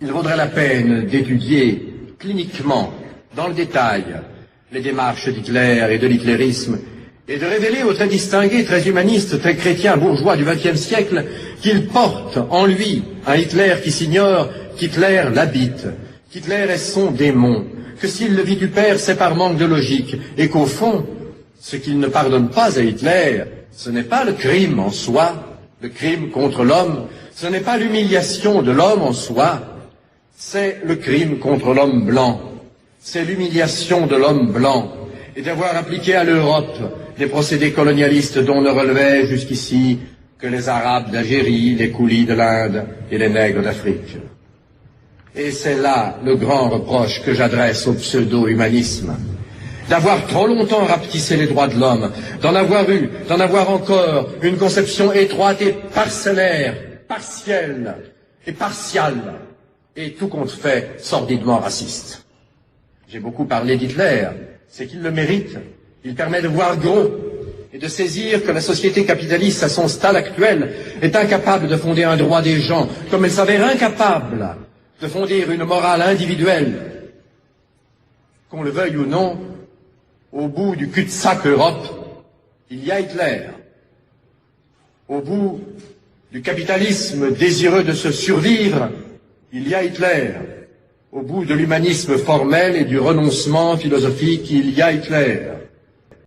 Il vaudrait la peine d'étudier cliniquement, dans le détail, les démarches d'Hitler et de l'hitlérisme, et de révéler aux très distingués, très humanistes, très chrétiens bourgeois du XXe siècle qu'il porte en lui un Hitler qui s'ignore qu'Hitler l'habite, qu'Hitler est son démon, que s'il le vitupère, c'est par manque de logique, et qu'au fond, ce qu'il ne pardonne pas à Hitler, ce n'est pas le crime en soi, le crime contre l'homme, ce n'est pas l'humiliation de l'homme en soi, c'est le crime contre l'homme blanc, c'est l'humiliation de l'homme blanc, et d'avoir appliqué à l'Europe des procédés colonialistes dont ne relevaient jusqu'ici que les Arabes d'Algérie, les Koulis de l'Inde et les nègres d'Afrique. Et c'est là le grand reproche que j'adresse au pseudo-humanisme, d'avoir trop longtemps rapetissé les droits de l'homme, d'en avoir encore une conception étroite et parcellaire, partielle et partiale, et tout compte fait sordidement raciste. J'ai beaucoup parlé d'Hitler, c'est qu'il le mérite, il permet de voir gros et de saisir que la société capitaliste à son stade actuel est incapable de fonder un droit des gens, comme elle s'avère incapable de fonder une morale individuelle. Qu'on le veuille ou non, au bout du cul-de-sac Europe, il y a Hitler. Au bout du capitalisme désireux de se survivre, il y a Hitler. Au bout de l'humanisme formel et du renoncement philosophique, il y a Hitler.